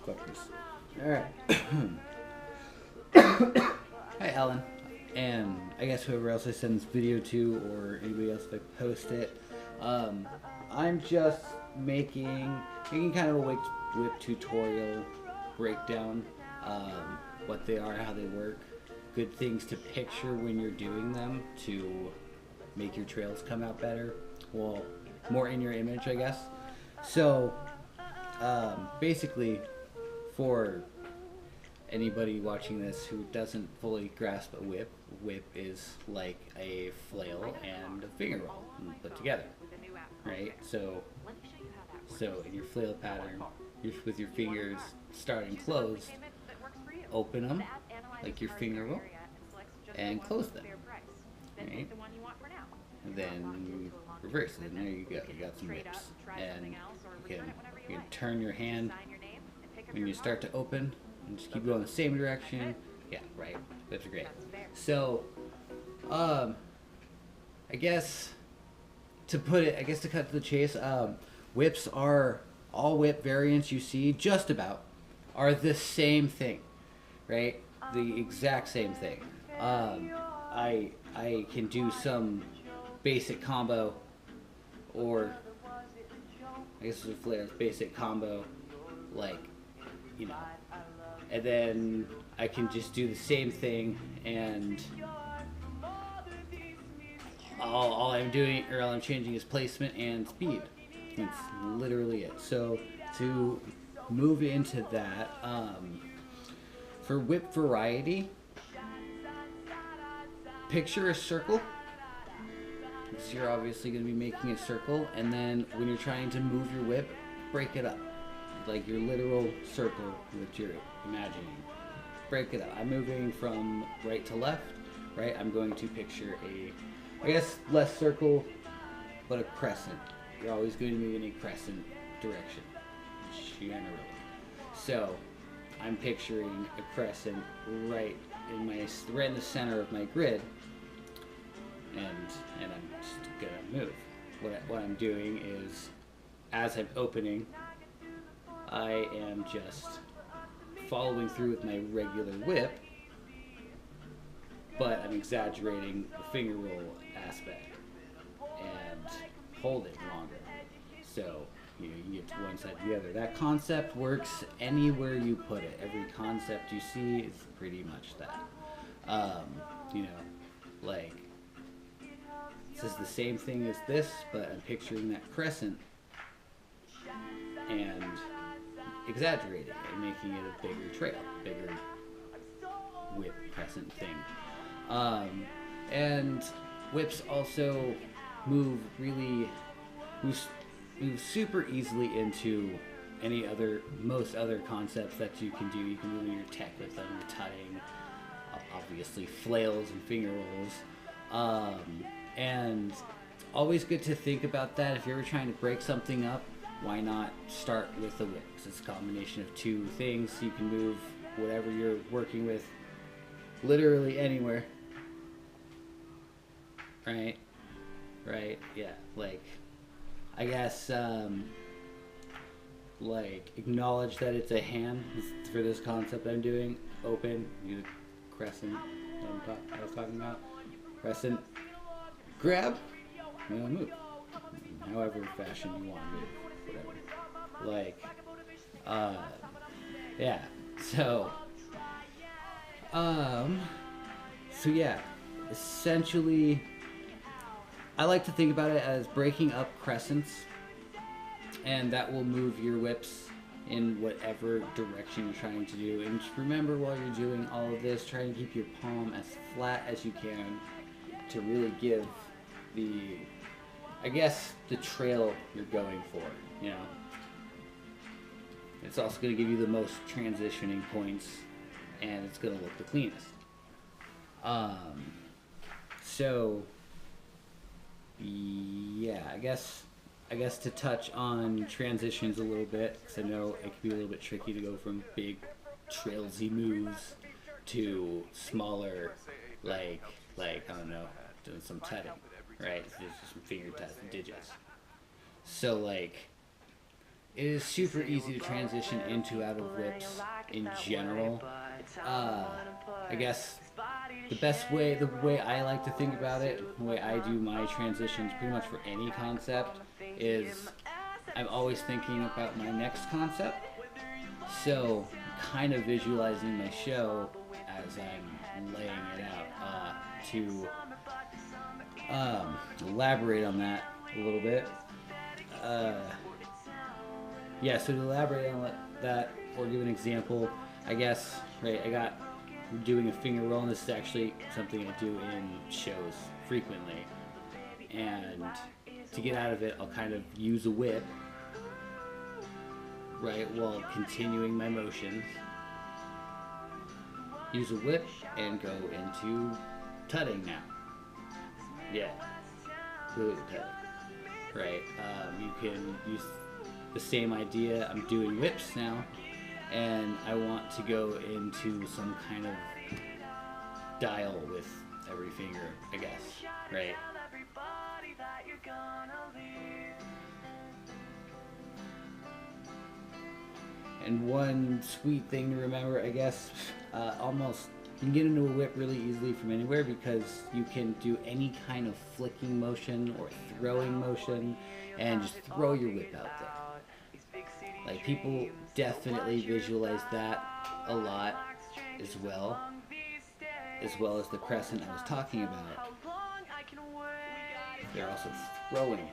Fuck this. Alright. Hi, Alan. And I guess whoever else I send this video to, or anybody else if I post it. I'm just making kind of a whip tutorial breakdown. What they are, how they work, good things to picture when you're doing them to make your trails come out better. Well, more in your image, I guess. So, basically, for anybody watching this who doesn't fully grasp a whip is like a flail and a finger roll put together, right? So in your flail pattern, with your fingers starting closed, open them like your finger roll and close them, right? And then reverse it, and there you go. You got some whips, and you can turn your hand when you start to open, and just keep going the same direction. Yeah, right. Whips are great. So, I guess to cut to the chase, whips are all whip variants you see, just about, are the same thing, right? The exact same thing. I can do some basic combo, or I guess it's a flair's basic combo, like, you know, and then I can just do the same thing, and all I'm doing, or all I'm changing, is placement and speed. That's literally it. So to move into that, for whip variety, picture a circle. So you're obviously going to be making a circle, and then when you're trying to move your whip, break it up. Like your literal circle that you're imagining. Break it up. I'm moving from right to left, right? I'm going to picture I guess less circle, but a crescent. You're always going to move in a crescent direction, generally. So I'm picturing a crescent right in the center of my grid, and I'm just gonna move. What I'm doing is, as I'm opening, I am just following through with my regular whip, but I'm exaggerating the finger roll aspect and holding longer. So you get to one side to the other. That concept works anywhere you put it. Every concept you see is pretty much that. You know, like, this is the same thing as this, but I'm picturing that crescent and exaggerating it and making it a bigger trail, bigger whip crescent thing. And whips also move super easily into most other concepts that you can do. You can move your tech with them, your tutting, obviously flails and finger rolls. And always good to think about that. If you're ever trying to break something up, why not start with the whip? Because it's a combination of two things. You can move whatever you're working with literally anywhere. Right? Yeah. Like, I guess, like, acknowledge that it's a hand for this concept I'm doing. Open, use a crescent, I was talking about. Crescent, grab, and move. However fashion you want to move, whatever. Like, yeah. So yeah, essentially, I like to think about it as breaking up crescents, and that will move your whips in whatever direction you're trying to do. And just remember, while you're doing all of this, try to keep your palm as flat as you can to really give the trail you're going for, you know. It's also going to give you the most transitioning points, and it's going to look the cleanest. So yeah, I guess to touch on transitions a little bit, because I know it can be a little bit tricky to go from big trailsy moves to smaller, like I don't know, doing some tutting, right? Just some finger digits. So, like, it is super easy to transition into out of whips in general. I guess the way I like to think about it, the way I do my transitions pretty much for any concept is I'm always thinking about my next concept. So, kind of visualizing my show as I'm laying it out. To elaborate on that a little bit. Uh, yeah, so to elaborate on that, or give an example, I guess, right, I'm doing a finger roll, and this is actually something I do in shows frequently. And to get out of it, I'll kind of use a whip, right, while continuing my motions. Use a whip and go into tutting now. Yeah, good tutting. Right, you can use the same idea. I'm doing whips now, and I want to go into some kind of dial with every finger, I guess, right? And one sweet thing to remember, I guess, you can get into a whip really easily from anywhere because you can do any kind of flicking motion or throwing motion and just throw your whip out there. Like, people definitely visualize that a lot as well as the crescent I was talking about. They're also throwing it.